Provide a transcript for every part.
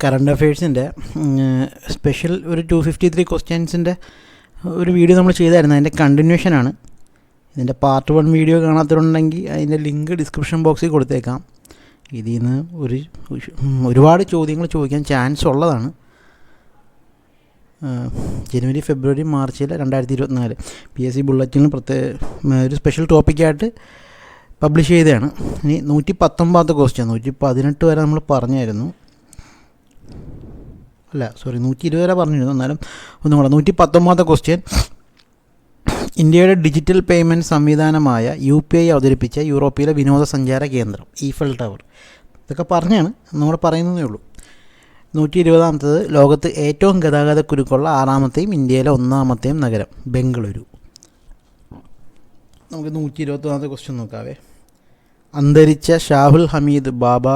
Current അഫയേഴ്സിൻ്റെ special ഒരു 253 ക്വസ്റ്റ്യൻസിൻ്റെ ഒരു video നമ്മൾ ചെയ്തായിരുന്നു. അതിൻ്റെ കണ്ടിന്യൂഷനാണ്. ഇതിൻ്റെ പാർട്ട് 1 വീഡിയോ കാണാത്തതുണ്ടെങ്കിൽ അതിൻ്റെ ലിങ്ക് ഡിസ്ക്രിപ്ഷൻ ബോക്സിൽ കൊടുത്തേക്കാം. ഇതിൽ നിന്ന് ഒരുപാട് ചോദ്യങ്ങൾ ചോദിക്കാൻ ചാൻസ് ഉള്ളതാണ്. ജനുവരി, ഫെബ്രുവരി, മാർച്ചിൽ 2024 PSC ബുള്ളറ്റിന് ഒരു സ്പെഷ്യൽ ടോപ്പിക്കായിട്ട് പബ്ലിഷ് ചെയ്തതാണ്. ഇനി 119 ക്വസ്റ്റ്യൻ, 118 വരെ നമ്മൾ പറഞ്ഞായിരുന്നു. 120 വരെ പറഞ്ഞിരുന്നു. എന്നാലും ഒന്നും കൂടെ 119 ക്വസ്റ്റ്യൻ. ഇന്ത്യയുടെ ഡിജിറ്റൽ പേയ്മെൻറ്റ് സംവിധാനമായ UPI അവതരിപ്പിച്ച യൂറോപ്പിലെ വിനോദസഞ്ചാര കേന്ദ്രം ഈഫൽ ടവർ. ഇതൊക്കെ പറഞ്ഞാണ്, നമ്മൾ പറയുന്നതേ ഉള്ളൂ. 120 ലോകത്ത് ഏറ്റവും ഗതാഗത കുരുക്കുള്ള 6ാമത്തെയും ഇന്ത്യയിലെ 1ാമത്തെയും നഗരം ബംഗളൂരു. നമുക്ക് 121 ക്വസ്റ്റ്യൻ നോക്കാവേ. അന്തരിച്ച ഷാഹുൽ ഹമീദ്, ബാബ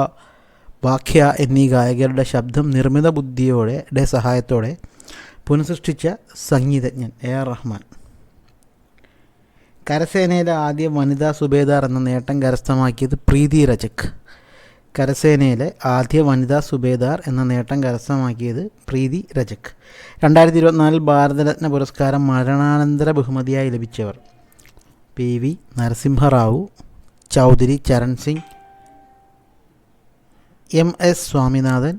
ബാഖ്യ എന്നീ ഗായകരുടെ ശബ്ദം നിർമ്മിത ബുദ്ധിയുടെ സഹായത്തോടെ പുനഃസൃഷ്ടിച്ച സംഗീതജ്ഞൻ AR റഹ്മാൻ. കരസേനയിലെ ആദ്യ വനിതാ സുബേദാർ എന്ന നേട്ടം കരസ്ഥമാക്കിയത് പ്രീതി രജക്. കരസേനയിലെ ആദ്യ വനിതാ സുബേദാർ എന്ന നേട്ടം കരസ്ഥമാക്കിയത് പ്രീതി രജക്. 2024 ഭാരതരത്ന പുരസ്കാരം മരണാനന്തര ബഹുമതിയായി ലഭിച്ചവർ: PV നരസിംഹറാവു, ചൗധരി ചരൺ സിംഗ്, MS സ്വാമിനാഥൻ,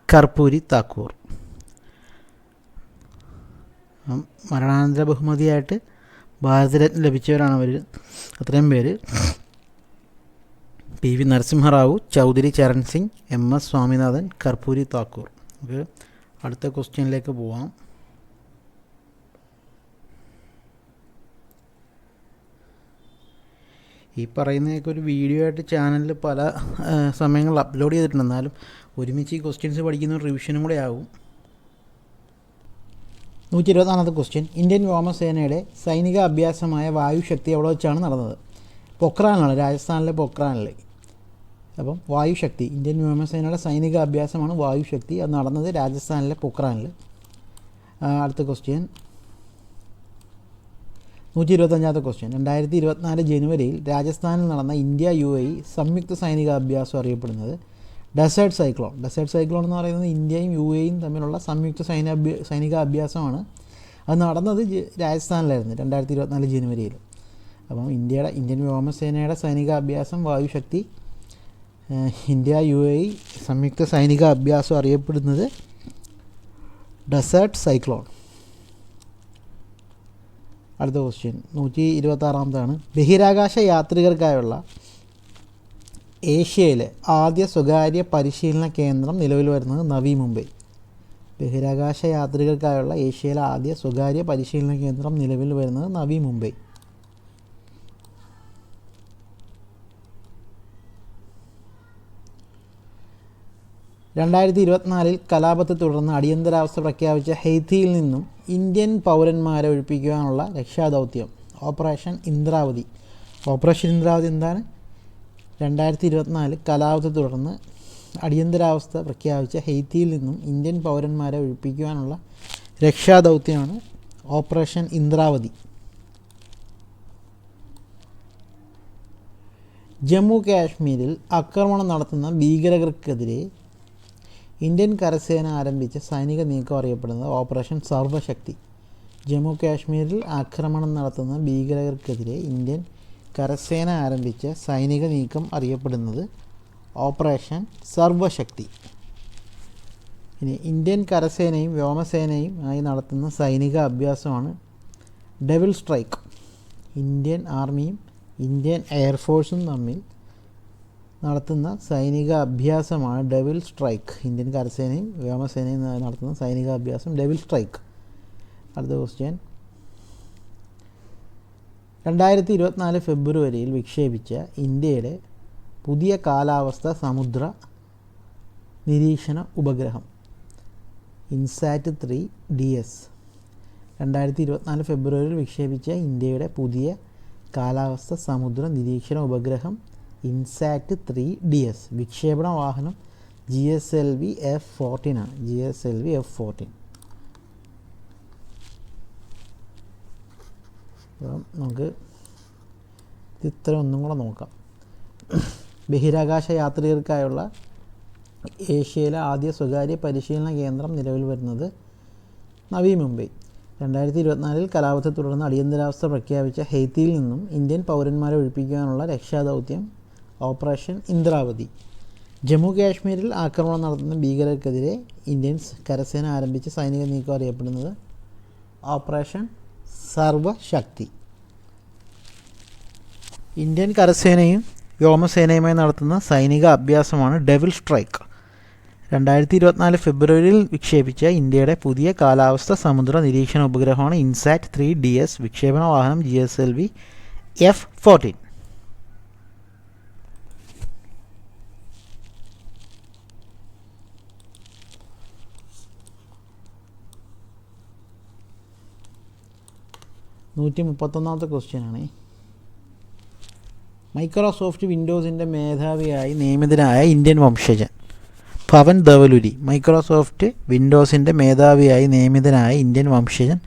കർപ്പൂരി താക്കൂർ. മരണാനന്തര ബഹുമതിയായിട്ട് ഭാരതരത്ന ലഭിച്ചവരാണ് അവർ. അത്രയും പേര്: PV നരസിംഹറാവു, ചൗധരി ചരൺ സിംഗ്, MS സ്വാമിനാഥൻ, കർപ്പൂരി താക്കൂർ. നമുക്ക് അടുത്ത ക്വസ്റ്റ്യനിലേക്ക് പോവാം. ഈ പറയുന്നതൊക്കെ ഒരു വീഡിയോ ആയിട്ട് ചാനലിൽ പല സമയങ്ങളിൽ അപ്ലോഡ് ചെയ്തിട്ടുണ്ട്. എന്നാലും ഒരുമിച്ച് ഈ ക്വസ്റ്റ്യൻസ് പഠിക്കുന്ന ഒരു റിവിഷനും കൂടെ ആകും. 124 ക്വസ്റ്റ്യൻ. ഇന്ത്യൻ വ്യോമസേനയുടെ സൈനിക അഭ്യാസമായ വായുശക്തി എവിടെ വെച്ചാണ് നടന്നത്? പൊക്രാനിലാണ്, രാജസ്ഥാനിലെ പൊക്രാനിൽ. അപ്പം വായുശക്തി, ഇന്ത്യൻ വ്യോമസേനയുടെ സൈനിക അഭ്യാസമാണ് വായുശക്തി. അത് നടന്നത് രാജസ്ഥാനിലെ പൊക്രാനിൽ. അടുത്ത ക്വസ്റ്റ്യൻ 125 ക്വസ്റ്റ്യൻ. 2024 ജനുവരിയിൽ രാജസ്ഥാനിൽ നടന്ന ഇന്ത്യ UAE സംയുക്ത സൈനിക അഭ്യാസം അറിയപ്പെടുന്നത് ഡെസേർട്ട് സൈക്ലോൺ. ഡെസേർട്ട് സൈക്ലോൺ എന്ന് പറയുന്നത് ഇന്ത്യയും UAEയും തമ്മിലുള്ള സംയുക്ത സൈനിക അഭ്യാസമാണ്. അത് നടന്നത് രാജസ്ഥാനിലായിരുന്നു 2024 ജനുവരിയിൽ. അപ്പം ഇന്ത്യൻ വ്യോമസേനയുടെ സൈനിക അഭ്യാസം വായുശക്തി, ഇന്ത്യ UAE സംയുക്ത സൈനിക അഭ്യാസം അറിയപ്പെടുന്നത് ഡെസേർട്ട് സൈക്ലോൺ. അടുത്ത ക്വസ്റ്റ്യൻ 126. ബഹിരാകാശ യാത്രികർക്കായുള്ള ഏഷ്യയിലെ ആദ്യ സ്വകാര്യ പരിശീലന കേന്ദ്രം നിലവിൽ വരുന്നത് നവി മുംബൈ. ബഹിരാകാശ യാത്രികർക്കായുള്ള ഏഷ്യയിലെ ആദ്യ സ്വകാര്യ പരിശീലന കേന്ദ്രം നിലവിൽ വരുന്നത് നവി മുംബൈ. രണ്ടായിരത്തി കലാപത്തെ തുടർന്ന് അടിയന്തരാവസ്ഥ പ്രഖ്യാപിച്ച ഹെയ്ത്തിയിൽ നിന്നും ഇന്ത്യൻ പൗരന്മാരെ ഒഴിപ്പിക്കുവാനുള്ള രക്ഷാദൗത്യം ഓപ്പറേഷൻ ഇന്ദ്രാവതി. ഓപ്പറേഷൻ ഇന്ദ്രാവതി എന്താണ്? 2024 കലാപത്തെ തുടർന്ന് അടിയന്തരാവസ്ഥ പ്രഖ്യാപിച്ച ഹെയ്ത്തിയിൽ നിന്നും ഇന്ത്യൻ പൗരന്മാരെ ഒഴിപ്പിക്കുവാനുള്ള രക്ഷാദൗത്യമാണ് ഓപ്പറേഷൻ ഇന്ദ്രാവതി. ജമ്മു കാശ്മീരിൽ ആക്രമണം നടത്തുന്ന ഭീകരർക്കെതിരെ ഇന്ത്യൻ കരസേന ആരംഭിച്ച സൈനിക നീക്കം അറിയപ്പെടുന്നത് ഓപ്പറേഷൻ സർവശക്തി. ജമ്മു കാശ്മീരിൽ ആക്രമണം നടത്തുന്ന ഭീകരർക്കെതിരെ ഇന്ത്യൻ കരസേന ആരംഭിച്ച സൈനിക നീക്കം അറിയപ്പെടുന്നത് ഓപ്പറേഷൻ സർവശക്തി. ഇനി ഇന്ത്യൻ കരസേനയും വ്യോമസേനയും ആയി നടത്തുന്ന സൈനിക അഭ്യാസമാണ് ഡെവിൾ സ്ട്രൈക്ക്. ഇന്ത്യൻ ആർമിയും ഇന്ത്യൻ എയർഫോഴ്സും തമ്മിൽ നടത്തുന്ന സൈനിക അഭ്യാസമാണ് ഡെവിൾ സ്ട്രൈക്ക്. ഇന്ത്യൻ കരസേനയും വ്യോമസേനയും നടത്തുന്ന സൈനിക അഭ്യാസം ഡെവിൾ സ്ട്രൈക്ക്. അടുത്ത ക്വസ്റ്റ്യൻ 2024 ഫെബ്രുവരിയിൽ വിക്ഷേപിച്ച ഇന്ത്യയുടെ പുതിയ കാലാവസ്ഥ സമുദ്ര നിരീക്ഷണ ഉപഗ്രഹം INSAT-3 DS. 2024 ഫെബ്രുവരിയിൽ വിക്ഷേപിച്ച ഇന്ത്യയുടെ പുതിയ കാലാവസ്ഥ സമുദ്ര നിരീക്ഷണ ഉപഗ്രഹം INSAT-3 DS. വിക്ഷേപണ വാഹനം GSLV F-14 ആണ്. GSLV F-14. നമുക്ക് ഇത്ര ഒന്നും കൂടെ നോക്കാം. ബഹിരാകാശ യാത്രികർക്കായുള്ള ഏഷ്യയിലെ ആദ്യ സ്വകാര്യ പരിശീലന കേന്ദ്രം നിലവിൽ വരുന്നത് നവി മുംബൈ. 2024 കലാപത്തെ തുടർന്ന് അടിയന്തരാവസ്ഥ പ്രഖ്യാപിച്ച ഹെയ്ത്തിയിൽ നിന്നും ഇന്ത്യൻ പൗരന്മാരെ ഒഴിപ്പിക്കാനുള്ള രക്ഷാദൗത്യം ഓപ്പറേഷൻ ഇന്ദ്രാവതി. ജമ്മു കാശ്മീരിൽ ആക്രമണം നടത്തുന്ന ഭീകരർക്കെതിരെ ഇന്ത്യൻ കരസേന ആരംഭിച്ച സൈനിക നീക്കം അറിയപ്പെടുന്നത് ഓപ്പറേഷൻ സർവശക്തി. ഇന്ത്യൻ കരസേനയും വ്യോമസേനയുമായി നടത്തുന്ന സൈനിക അഭ്യാസമാണ് ഡെവിൾ സ്ട്രൈക്ക്. 2024 ഫെബ്രുവരിയിൽ വിക്ഷേപിച്ച ഇന്ത്യയുടെ പുതിയ കാലാവസ്ഥ സമുദ്ര നിരീക്ഷണ ഉപഗ്രഹമാണ് ഇൻസാറ്റ് 3DS. വിക്ഷേപണ വാഹനം GSLV F-14. ാമത്തെ ക്വസ്റ്റ്യനാണ്. മൈക്രോസോഫ്റ്റ് വിൻഡോസിൻ്റെ മേധാവിയായി നിയമിതനായ ഇന്ത്യൻ വംശജൻ പവൻ ധവലുരി. മൈക്രോസോഫ്റ്റ് വിൻഡോസിൻ്റെ മേധാവിയായി നിയമിതനായ ഇന്ത്യൻ വംശജൻ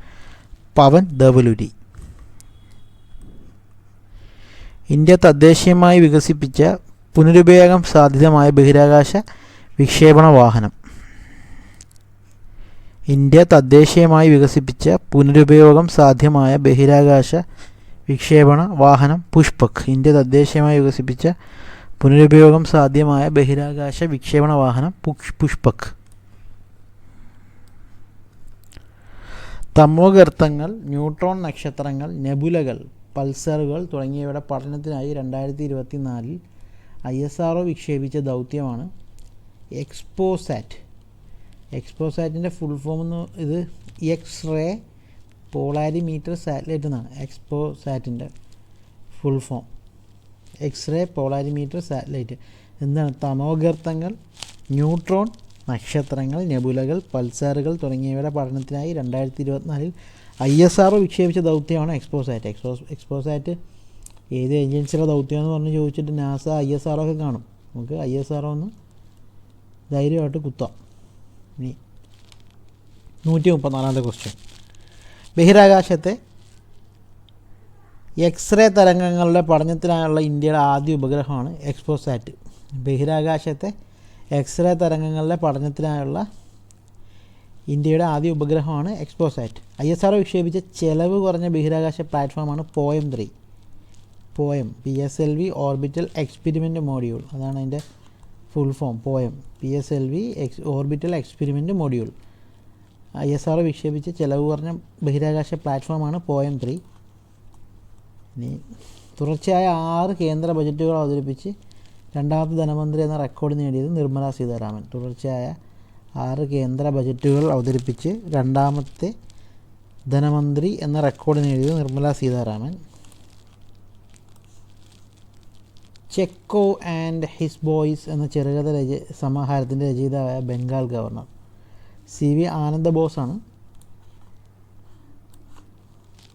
പവൻ ധവലുരി. ഇന്ത്യ തദ്ദേശീയമായി വികസിപ്പിച്ച പുനരുപയോഗം സാധ്യതമായ ബഹിരാകാശ വിക്ഷേപണ വാഹനം. ഇന്ത്യ തദ്ദേശീയമായി വികസിപ്പിച്ച പുനരുപയോഗം സാധ്യമായ ബഹിരാകാശ വിക്ഷേപണ വാഹനം പുഷ്പക്. ഇന്ത്യ തദ്ദേശീയമായി വികസിപ്പിച്ച പുനരുപയോഗം സാധ്യമായ ബഹിരാകാശ വിക്ഷേപണ വാഹനം പുഷ്പക്. തമോഗർത്തങ്ങൾ, ന്യൂട്രോൺ നക്ഷത്രങ്ങൾ, നെബുലകൾ, പൾസറുകൾ തുടങ്ങിയവയുടെ പഠനത്തിനായി 2024 ISRO വിക്ഷേപിച്ച ദൗത്യമാണ് എക്സ്പോസാറ്റ്. എക്സ്പോസാറ്റിൻ്റെ ഫുൾ ഫോം ഇത് എക്സ്-റേ പോളാരിമീറ്റർ സാറ്റലൈറ്റ് എന്നാണ്. എക്സ്പോസാറ്റിൻ്റെ full form x-ray polarimeter satellite. എന്താണ്? തമോഗർത്തങ്ങൾ, ന്യൂട്രോൺ നക്ഷത്രങ്ങൾ, നെബുലകൾ, പൾസാറുകൾ തുടങ്ങിയവയുടെ പഠനത്തിനായി 2024 ISRO വിക്ഷേപിച്ച ദൗത്യമാണ് എക്സ്പോസാറ്റ്. എക്സ്പോസാറ്റ് ഏത് ഏജൻസിയുടെ ദൗത്യമെന്ന് പറഞ്ഞ് ചോദിച്ചിട്ട് നാസ ISRO ഒക്കെ കാണും. നമുക്ക് ISRO ഒന്ന് ധൈര്യമായിട്ട് കുത്താം. ഇനി 134ാമത്തെ ക്വസ്റ്റ്യൻ. ബഹിരാകാശത്തെ എക്സ്റേ തരംഗങ്ങളുടെ പഠനത്തിനായുള്ള ഇന്ത്യയുടെ ആദ്യ ഉപഗ്രഹമാണ് എക്സ്പോസാറ്റ്. ബഹിരാകാശത്തെ എക്സ്റേ തരംഗങ്ങളുടെ പഠനത്തിനായുള്ള ഇന്ത്യയുടെ ആദ്യ ഉപഗ്രഹമാണ് എക്സ്പോസാറ്റ്. ISRO വിക്ഷേപിച്ച ചെലവ് കുറഞ്ഞ ബഹിരാകാശ പ്ലാറ്റ്ഫോമാണ് poem 3. Poem PSLV orbital experiment module. അതാണ് അതിൻ്റെ full form. Poem PSLV orbital experiment module. ISRO വിക്ഷേപിച്ച ചെലവ് കുറഞ്ഞ ബഹിരാകാശ പ്ലാറ്റ്ഫോമാണ് പോയം 3. ഇനി തുടർച്ചയായ 6 കേന്ദ്ര ബജറ്റുകൾ അവതരിപ്പിച്ച് രണ്ടാമത്തെ ധനമന്ത്രി എന്ന റെക്കോർഡ് നേടിയത് നിർമ്മല സീതാരാമൻ. തുടർച്ചയായ 6 കേന്ദ്ര ബജറ്റുകൾ അവതരിപ്പിച്ച് രണ്ടാമത്തെ ധനമന്ത്രി എന്ന റെക്കോർഡ് നേടിയത് Nirmala Sitharaman. Checko and his boys എന്ന ചെറുകഥ സമാഹാരത്തിൻ്റെ രചയിതാവായ ബംഗാൾ ഗവർണർ CV ആനന്ദബോസാണ്.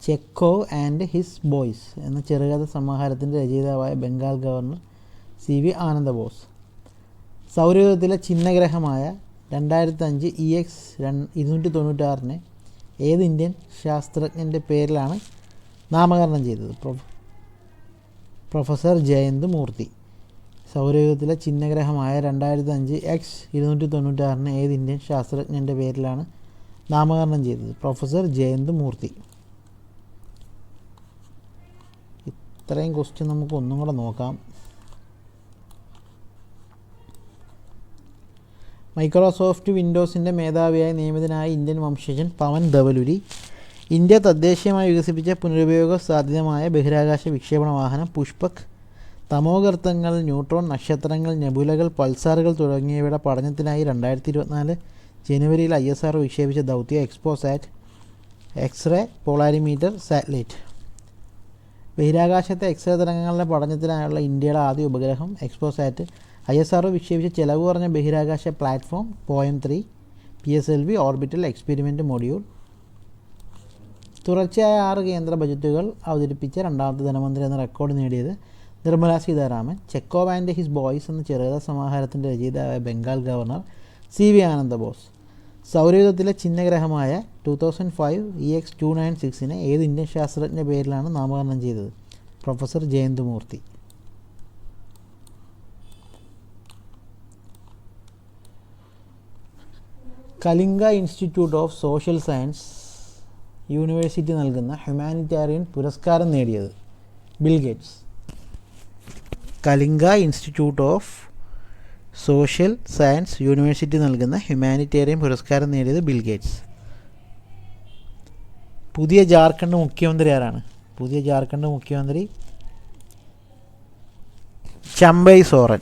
ചെക്കോ ആൻഡ് ഹിസ് ബോയ്സ് എന്ന ചെറുകഥ സമാഹാരത്തിൻ്റെ രചയിതാവായ ബംഗാൾ ഗവർണർ CV ആനന്ദബോസ്. സൗരയൂഥത്തിലെ ചിഹ്നഗ്രഹമായ 2005 EX 296 ഏത് ഇന്ത്യൻ ശാസ്ത്രജ്ഞൻ്റെ പേരിലാണ് നാമകരണം ചെയ്തത്? പ്രൊഫസർ ജയന്ത് മൂർത്തി. സൗരയൂഥത്തിലെ ചിഹ്നഗ്രഹമായ 2005 X 296 ഏത് ഇന്ത്യൻ ശാസ്ത്രജ്ഞൻ്റെ പേരിലാണ് നാമകരണം ചെയ്തത്? പ്രൊഫസർ ജയന്ത് മൂർത്തി. ഇത്രയും ക്വസ്റ്റ്യൻ നമുക്ക് ഒന്നും കൂടെ നോക്കാം. മൈക്രോസോഫ്റ്റ് വിൻഡോസിൻ്റെ മേധാവിയായി നിയമിതനായ ഇന്ത്യൻ വംശജൻ പവൻ ധവലുരി. ഇന്ത്യ തദ്ദേശീയമായി വികസിപ്പിച്ച പുനരുപയോഗ സാധ്യതമായ ബഹിരാകാശ വിക്ഷേപണ വാഹനം പുഷ്പക്. തമോഗർത്തങ്ങൾ, ന്യൂട്രോൺ നക്ഷത്രങ്ങൾ, നെബുലകൾ, പൾസാറുകൾ തുടങ്ങിയവയുടെ പഠനത്തിനായി 2024 ജനുവരിയിൽ ISRO വിക്ഷേപിച്ച ദൗത്യം എക്സ്പോസാറ്റ് എക്സ്റേ പോളാരിമീറ്റർ സാറ്റലൈറ്റ്. ബഹിരാകാശത്തെ എക്സ്റേ തരംഗങ്ങളുടെ പഠനത്തിനായുള്ള ഇന്ത്യയുടെ ആദ്യ ഉപഗ്രഹം എക്സ്പോസാറ്റ്. ISRO വിക്ഷേപിച്ച ചെലവ് കുറഞ്ഞ ബഹിരാകാശ platform POEM 3. PSLV orbital experiment module. തുടർച്ചയായ 6 കേന്ദ്ര ബജറ്റുകൾ അവതരിപ്പിച്ച രണ്ടാമത്തെ ധനമന്ത്രി എന്ന റെക്കോർഡ് നേടിയത് Nirmala Sitharaman. Checko and his boys എന്ന ചെറുകഥ സമാഹാരത്തിൻ്റെ രചയിതാവായ ബംഗാൾ ഗവർണർ CV ആനന്ദബോസ്. സൗരയൂഥത്തിലെ ചിഹ്നഗ്രഹമായ 2005 EX 296 ഏത് ഇന്ത്യൻ ശാസ്ത്രജ്ഞ പേരിലാണ് നാമകരണം ചെയ്തത്? Professor Jayant Murthy. Kalinga Institute of Social Science University നൽകുന്ന ഹ്യൂമാനിറ്റേറിയൻ പുരസ്കാരം നേടിയത്? Bill Gates. Kalinga Institute of Social Science University നൽകുന്ന ഹ്യൂമാനിറ്റേറിയൻ പുരസ്കാരം നേടിയത് ബിൽ ഗേറ്റ്സ്. പുതിയ ജാർഖണ്ഡ് മുഖ്യമന്ത്രി ആരാണ്? പുതിയ ജാർഖണ്ഡ് മുഖ്യമന്ത്രി ചമ്പൈ സോറൻ.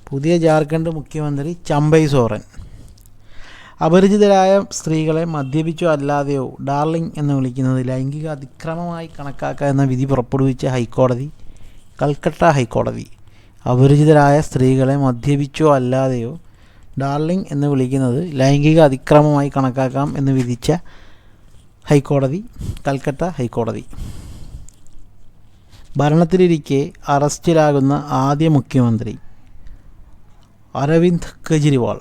പുതിയ ജാർഖണ്ഡ് മുഖ്യമന്ത്രി ചമ്പൈ സോറൻ. അപരിചിതരായ സ്ത്രീകളെ മദ്യപിച്ചോ അല്ലാതെയോ ഡാർലിംഗ് എന്ന് വിളിക്കുന്നത് ലൈംഗിക അതിക്രമമായി കണക്കാക്കുക എന്ന വിധി പുറപ്പെടുവിച്ച ഹൈക്കോടതി കൽക്കട്ട ഹൈക്കോടതി. അപരിചിതരായ സ്ത്രീകളെ മദ്യപിച്ചോ അല്ലാതെയോ ഡാർലിംഗ് എന്ന് വിളിക്കുന്നത് ലൈംഗിക അതിക്രമമായി കണക്കാക്കാം എന്ന് വിധിച്ച ഹൈക്കോടതി കൽക്കട്ട ഹൈക്കോടതി. ഭരണത്തിലിരിക്കെ അറസ്റ്റിലാകുന്ന ആദ്യ മുഖ്യമന്ത്രി അരവിന്ദ് കെജ്രിവാൾ.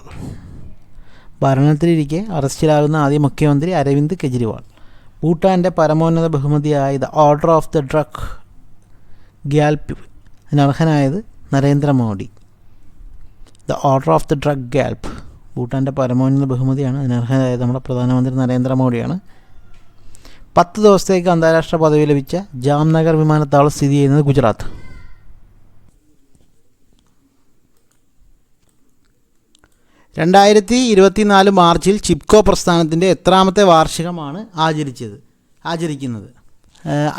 ഭരണത്തിലിരിക്കെ അറസ്റ്റിലാകുന്ന ആദ്യ മുഖ്യമന്ത്രി അരവിന്ദ് കെജ്രിവാൾ. ഭൂട്ടാൻ്റെ പരമോന്നത ബഹുമതിയായ the order of the Druk Gyalpo അതിനർഹനായത് Narendra Modi. The order of the Druk Gyalpo ഭൂട്ടാൻ്റെ പരമോന്നത ബഹുമതിയാണ്. അതിനർഹനായത് നമ്മുടെ പ്രധാനമന്ത്രി നരേന്ദ്രമോദിയാണ്. 10 ദിവസത്തേക്ക് അന്താരാഷ്ട്ര പദവി ലഭിച്ച ജാംനഗർ വിമാനത്താവളം സ്ഥിതി ചെയ്യുന്നത് ഗുജറാത്ത്. 2024 മാർച്ചിൽ ചിപ്കോ പ്രസ്ഥാനത്തിൻ്റെ എത്രാമത്തെ വാർഷികമാണ് ആചരിക്കുന്നത്?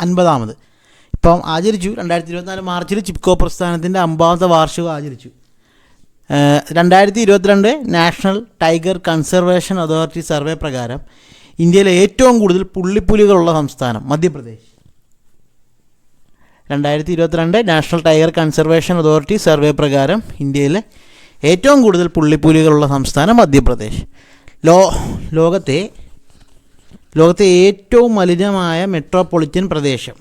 50ാമത്. ഇപ്പം ആചരിച്ചു. 2024 മാർച്ചിൽ ചിപ്കോ പ്രസ്ഥാനത്തിൻ്റെ 50ാമത്തെ വാർഷികം ആചരിച്ചു. 2022 national tiger conservation authority survey പ്രകാരം ഇന്ത്യയിലെ ഏറ്റവും കൂടുതൽ പുള്ളിപ്പുലികളുള്ള സംസ്ഥാനം Madhya Pradesh. 2022 national tiger conservation authority survey പ്രകാരം ഇന്ത്യയിലെ ഏറ്റവും കൂടുതൽ പുള്ളിപ്പുലികളുള്ള സംസ്ഥാനം മധ്യപ്രദേശ്. ലോകത്തെ ഏറ്റവും മലിനമായ മെട്രോപൊളിറ്റൻ പ്രദേശം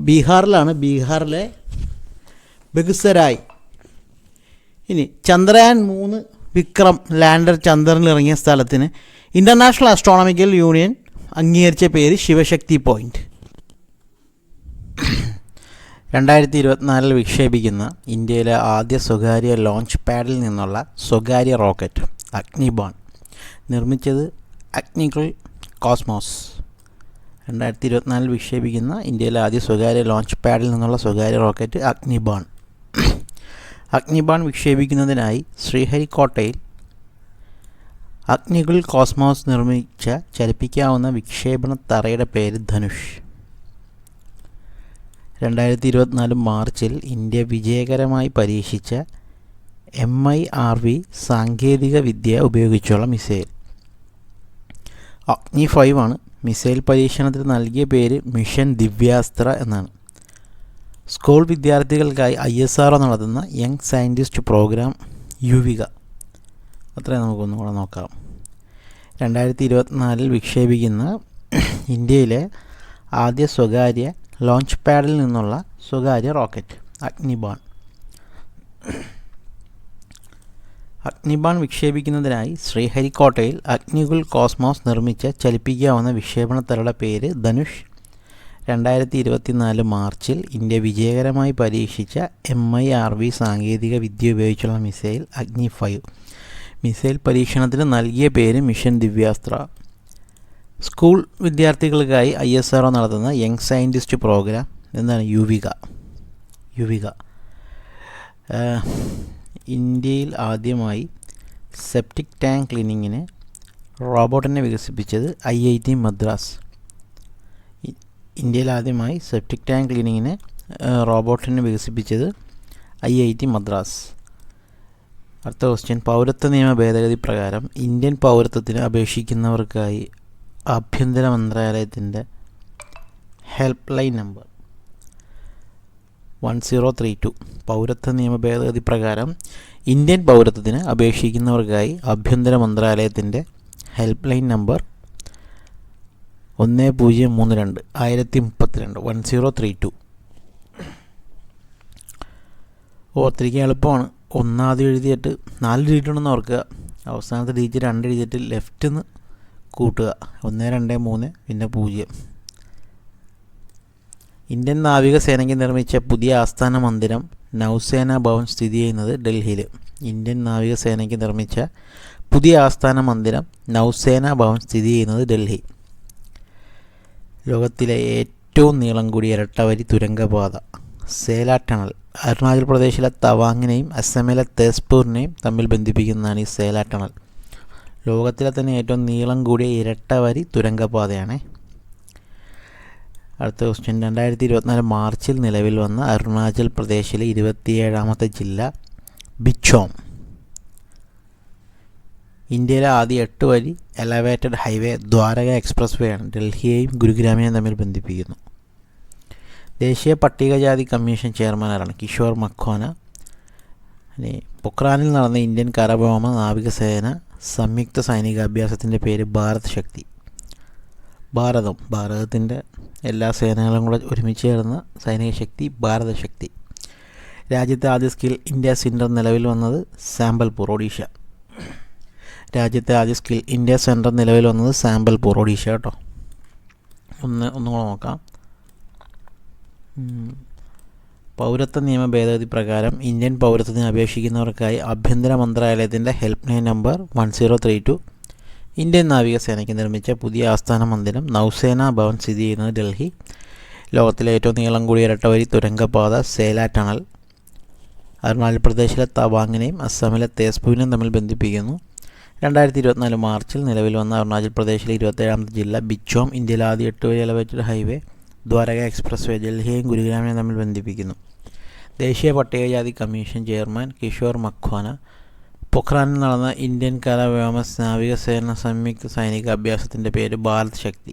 ബീഹാറിലാണ്. ബീഹാറിലെ ബെഗുസരായ്. ഇനി ചന്ദ്രയാൻ 3 വിക്രം ലാൻഡർ ചന്ദ്രനിൽ ഇറങ്ങിയ സ്ഥലത്തിന് ഇൻ്റർനാഷണൽ ആസ്ട്രോണമിക്കൽ യൂണിയൻ അംഗീകരിച്ച പേര് ശിവശക്തി പോയിൻ്റ്. 2024 വിക്ഷേപിക്കുന്ന ഇന്ത്യയിലെ ആദ്യ സ്വകാര്യ ലോഞ്ച് പാഡിൽ നിന്നുള്ള സ്വകാര്യ റോക്കറ്റ് അഗ്നിബാൺ. നിർമ്മിച്ചത് അഗ്നികുൾ കോസ്മോസ്. 2024 വിക്ഷേപിക്കുന്ന ഇന്ത്യയിലെ ആദ്യ സ്വകാര്യ ലോഞ്ച് പാഡിൽ നിന്നുള്ള സ്വകാര്യ റോക്കറ്റ് അഗ്നിബാൺ. അഗ്നിബാൺ വിക്ഷേപിക്കുന്നതിനായി ശ്രീഹരിക്കോട്ടയിൽ അഗ്നികുൾ കോസ്മോസ് നിർമ്മിച്ച ചലിപ്പിക്കാവുന്ന വിക്ഷേപണ തറയുടെ പേര് ധനുഷ്. 2024 മാർച്ചിൽ ഇന്ത്യ വിജയകരമായി പരീക്ഷിച്ച MIRV സാങ്കേതിക വിദ്യ ഉപയോഗിച്ചുള്ള മിസൈൽ അഗ്നി 5 ആണ്. മിസൈൽ പരീക്ഷണത്തിന് നൽകിയ പേര് മിഷൻ ദിവ്യാസ്ത്ര എന്നാണ്. സ്കൂൾ വിദ്യാർത്ഥികൾക്കായി ISRO നടത്തുന്ന യങ് സയൻറ്റിസ്റ്റ് പ്രോഗ്രാം യുവിക. അത്രയും നമുക്കൊന്നും കൂടെ നോക്കാം. 2024 വിക്ഷേപിക്കുന്ന ഇന്ത്യയിലെ ആദ്യ സ്വകാര്യ ലോഞ്ച് പാഡിൽ നിന്നുള്ള സ്വകാര്യ റോക്കറ്റ് അഗ്നിബാൺ. അഗ്നിബാൺ വിക്ഷേപിക്കുന്നതിനായി ശ്രീഹരിക്കോട്ടയിൽ അഗ്നികുൾ കോസ്മോസ് നിർമ്മിച്ച ചലിപ്പിക്കാവുന്ന വിക്ഷേപണത്തറയുടെ പേര് ധനുഷ്. 2024 മാർച്ചിൽ ഇന്ത്യ വിജയകരമായി പരീക്ഷിച്ച MIRV സാങ്കേതിക വിദ്യ ഉപയോഗിച്ചുള്ള മിസൈൽ അഗ്നി 5. മിസൈൽ പരീക്ഷണത്തിന് നൽകിയ പേര് മിഷൻ ദിവ്യാസ്ത്ര. സ്കൂൾ വിദ്യാർത്ഥികൾക്കായി ISRO നടത്തുന്ന യങ് സയൻറ്റിസ്റ്റ് പ്രോഗ്രാം എന്താണ്? യുവിക. ഇന്ത്യയിൽ ആദ്യമായി സെപ്റ്റിക് ടാങ്ക് ക്ലീനിങ്ങിന് റോബോട്ടിനെ വികസിപ്പിച്ചത് IIT മദ്രാസ്. ഇന്ത്യയിൽ ആദ്യമായി സെപ്റ്റിക് ടാങ്ക് ക്ലീനിങ്ങിന് റോബോട്ടിനെ വികസിപ്പിച്ചത് IIT മദ്രാസ്. അടുത്ത ക്വസ്റ്റ്യൻ. പൗരത്വ നിയമ ഭേദഗതി പ്രകാരം ഇന്ത്യൻ പൗരത്വത്തിന് അപേക്ഷിക്കുന്നവർക്കായി ആഭ്യന്തര മന്ത്രാലയത്തിൻ്റെ ഹെൽപ്പ് ലൈൻ നമ്പർ 1032. പൗരത്വ നിയമ ഭേദഗതി പ്രകാരം ഇന്ത്യൻ പൗരത്വത്തിന് അപേക്ഷിക്കുന്നവർക്കായി ആഭ്യന്തര മന്ത്രാലയത്തിൻ്റെ ഹെൽപ്പ് ലൈൻ നമ്പർ 1032 1032. ഓർത്തിരിക്കാൻ എളുപ്പമാണ്. 1 ആദ്യം എഴുതിയിട്ട് 4 ഡിജിറ്റ് ഉണ്ടെന്ന് ഓർക്കുക. അവസാനത്തെ ഡിജിറ്റ് 2 എഴുതിയിട്ട് ലെഫ്റ്റ് നിന്ന് കൂട്ടുക. 1 2 3 പിന്നെ 0. ഇന്ത്യൻ നാവികസേനയ്ക്ക് നിർമ്മിച്ച പുതിയ ആസ്ഥാന മന്ദിരം നൗസേന ഭവൻ സ്ഥിതി ചെയ്യുന്നത് ഡൽഹിയിൽ. ഇന്ത്യൻ നാവികസേനയ്ക്ക് നിർമ്മിച്ച പുതിയ ആസ്ഥാന മന്ദിരം നൗസേന ഭവൻ സ്ഥിതി ചെയ്യുന്നത് ഡൽഹി. ലോകത്തിലെ ഏറ്റവും നീളം കൂടിയ ഇരട്ടവരി തുരങ്കപാത സേല ടണൽ അരുണാചൽ പ്രദേശിലെ തവാങ്ങിനെയും അസമിലെ തേസ്പൂരിനെയും തമ്മിൽ ബന്ധിപ്പിക്കുന്നതാണ് ഈ സേല ടണൽ. ലോകത്തിലെ തന്നെ ഏറ്റവും നീളം കൂടിയ ഇരട്ടവരി തുരങ്കപാതയാണ്. അടുത്ത ക്വസ്റ്റ്യൻ, 2024 മാർച്ചിൽ നിലവിൽ വന്ന അരുണാചൽ പ്രദേശിലെ 27ാമത്തെ ജില്ല ബിച്ചോം. ഇന്ത്യയിലെ ആദ്യ 8 വരി elevated highway Dwarka expressway ആണ്. ഡൽഹിയെയും ഗുരുഗ്രാമിനെയും തമ്മിൽ ബന്ധിപ്പിക്കുന്നു. ദേശീയ പട്ടികജാതി കമ്മീഷൻ ചെയർമാനാണ് കിഷോർ മക്വാന. പൊക്രാനിൽ നടന്ന ഇന്ത്യൻ കരവ്യോമ നാവികസേന സംയുക്ത സൈനികാഭ്യാസത്തിൻ്റെ പേര് ഭാരത് ശക്തി. ഭാരതത്തിൻ്റെ എല്ലാ സേനകളും കൂടെ ഒരുമിച്ച് ചേർന്ന സൈനിക ശക്തി ഭാരതശക്തി. രാജ്യത്തെ ആദ്യ സ്കിൽ ഇന്ത്യ സെൻറ്റർ നിലവിൽ വന്നത് സാമ്പൽപൂർ, ഒഡീഷ. ഒഡീഷ കേട്ടോ. ഒന്നുകൂടെ നോക്കാം. പൗരത്വ നിയമ ഭേദഗതി പ്രകാരം ഇന്ത്യൻ പൗരത്വത്തിന് അപേക്ഷിക്കുന്നവർക്കായി ആഭ്യന്തര മന്ത്രാലയത്തിൻ്റെ ഹെൽപ്പ് ലൈൻ നമ്പർ 1032. ഇന്ത്യൻ നാവികസേനയ്ക്ക് നിർമ്മിച്ച പുതിയ ആസ്ഥാന മന്ദിരം നൗസേന ഭവൻ സ്ഥിതി ചെയ്യുന്നത് ഡൽഹി. ലോകത്തിലെ ഏറ്റവും നീളം കൂടിയ ഇരട്ടവരി തുരങ്കപാത സേല ടണൽ അരുണാചൽ പ്രദേശിലെ തവാങ്ങിനെയും അസമിലെ തേസ്പൂരിനെയും തമ്മിൽ ബന്ധിപ്പിക്കുന്നു. 2024 മാർച്ചിൽ നിലവിൽ വന്ന അരുണാചൽ പ്രദേശിലെ 27ാമത്തെ ജില്ല ബിച്ചോം. ഇന്ത്യയിലെ ആദ്യ 8 വരി elevated highway Dwarka expressway ഡൽഹിയെയും ഗുരുഗ്രാമിനെയും തമ്മിൽ ബന്ധിപ്പിക്കുന്നു. ദേശീയ പട്ടികജാതി കമ്മീഷൻ ചെയർമാൻ കിഷോർ മക്വാന. പൊഖ്രാനിൽ നടന്ന ഇന്ത്യൻ കരവ്യോമ നാവികസേന സംയുക്ത സൈനിക അഭ്യാസത്തിൻ്റെ പേര് ഭാരത് ശക്തി.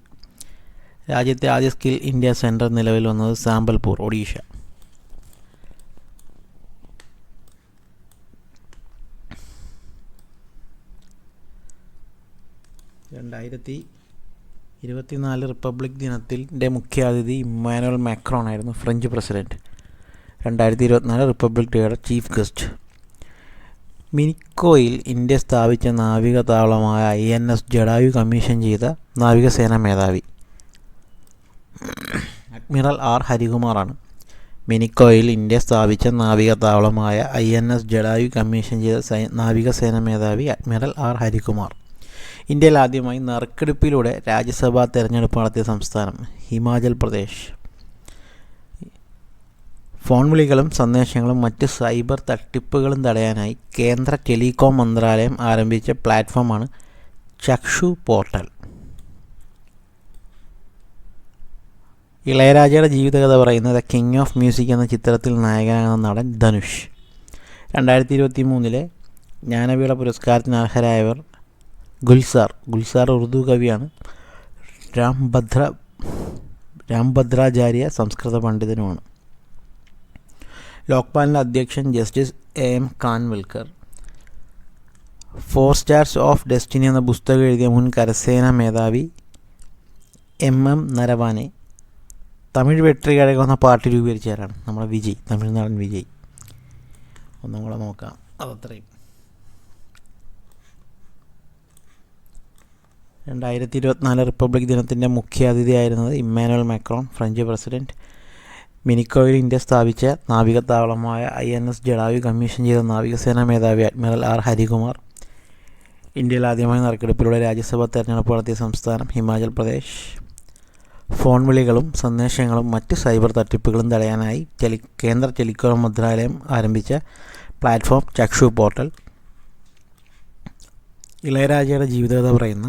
രാജ്യത്തെ ആദ്യ സ്കിൽ ഇന്ത്യ സെൻറ്റർ നിലവിൽ വന്നത് സാമ്പൽപൂർ, ഒഡീഷ. രണ്ടായിരത്തി 24 റിപ്പബ്ലിക് ദിനത്തിൻ്റെ മുഖ്യാതിഥി ഇമ്മാനുവൽ മാക്രോൺ ആയിരുന്നു, ഫ്രഞ്ച് പ്രസിഡൻറ്റ്. 2024 റിപ്പബ്ലിക് ഡേയുടെ ചീഫ് ഗസ്റ്റ്. മിനിക്കോയിൽ ഇന്ത്യ സ്ഥാപിച്ച നാവിക താവളമായ INS ജഡായു കമ്മീഷൻ ചെയ്ത നാവികസേനാ മേധാവി അഡ്മിറൽ R ഹരികുമാറാണ്. മിനിക്കോയിൽ ഇന്ത്യ സ്ഥാപിച്ച നാവിക താവളമായ INS ജഡായു കമ്മീഷൻ ചെയ്ത നാവികസേനാ മേധാവി അഡ്മിറൽ R ഹരികുമാർ. ഇന്ത്യയിൽ ആദ്യമായി നറുക്കെടുപ്പിലൂടെ രാജ്യസഭാ തെരഞ്ഞെടുപ്പ് നടത്തിയ സംസ്ഥാനം ഹിമാചൽ പ്രദേശ്. ഫോൺ വിളികളും സന്ദേശങ്ങളും മറ്റ് സൈബർ തട്ടിപ്പുകളും തടയാനായി കേന്ദ്ര ടെലികോം മന്ത്രാലയം ആരംഭിച്ച പ്ലാറ്റ്ഫോമാണ് ചക്ഷു പോർട്ടൽ. ഇളയരാജയുടെ ജീവിതകഥ പറയുന്ന ദ കിങ് ഓഫ് മ്യൂസിക് എന്ന ചിത്രത്തിൽ നായകനാകുന്ന നടൻ ധനുഷ്. 2023 ജ്ഞാനപീഠ പുരസ്കാരത്തിന് അർഹരായവർ ഗുൽസാർ ഉറുദു കവിയാണ്. രാംഭദ്രാചാര്യ സംസ്കൃത പണ്ഡിതനുമാണ്. ലോക്പാലിൻ്റെ അധ്യക്ഷൻ justice AM Khanwilkar. 4 stars of destiny എന്ന പുസ്തകം എഴുതിയ മുൻ കരസേനാ മേധാവി MM നരവാനെ. തമിഴ് വെട്രി കഴകം എന്ന പാർട്ടി രൂപീകരിച്ചവരാണ് നമ്മുടെ വിജയ്, തമിഴ്നാടൻ വിജയ്. ഒന്നും കൂടെ നോക്കാം, അതത്രയും. 2024 റിപ്പബ്ലിക് ദിനത്തിൻ്റെ മുഖ്യാതിഥിയായിരുന്നത് ഇമ്മാനുവൽ മാക്രോൺ, ഫ്രഞ്ച് പ്രസിഡൻറ്റ്. മിനിക്കോയിൽ ഇന്ത്യ സ്ഥാപിച്ച നാവികത്താവളമായ INS ജഡായു കമ്മീഷൻ ചെയ്ത നാവികസേനാ മേധാവി അഡ്മിറൽ R ഹരികുമാർ. ഇന്ത്യയിൽ ആദ്യമായി നറുക്കെടുപ്പിലൂടെ രാജ്യസഭാ തെരഞ്ഞെടുപ്പ് നടത്തിയ സംസ്ഥാനം ഹിമാചൽ പ്രദേശ്. ഫോൺ വിളികളും സന്ദേശങ്ങളും മറ്റ് സൈബർ തട്ടിപ്പുകളും തടയാനായി കേന്ദ്ര ടെലികോം മന്ത്രാലയം ആരംഭിച്ച പ്ലാറ്റ്ഫോം ചക്ഷു പോർട്ടൽ. ഇളയരാജയുടെ ജീവിതകഥ പറയുന്ന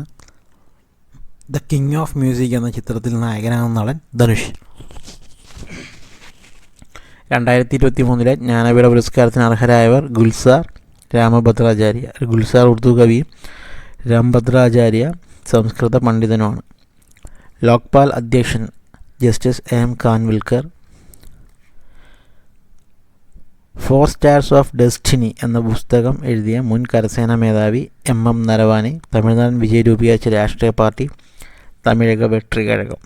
ദ കിങ് ഓഫ് മ്യൂസിക് എന്ന ചിത്രത്തിൽ നായകനാകുന്ന നടൻ ധനുഷ്. 2023 ജ്ഞാനപീഠ പുരസ്കാരത്തിന് അർഹരായവർ ഗുൽസാർ ഉറുദു കവിയും രാംഭദ്രാചാര്യ സംസ്കൃത പണ്ഡിതനുമാണ്. ലോക്പാൽ അധ്യക്ഷൻ justice AM Khanwilkar. 4 stars of destiny എന്ന പുസ്തകം എഴുതിയ മുൻ കരസേനാ മേധാവി MM നരവാനെ. തമിഴ്നാടൻ വിജയ് രൂപീകരിച്ച രാഷ്ട്രീയ പാർട്ടി തമിഴക വെട്രി കഴകം.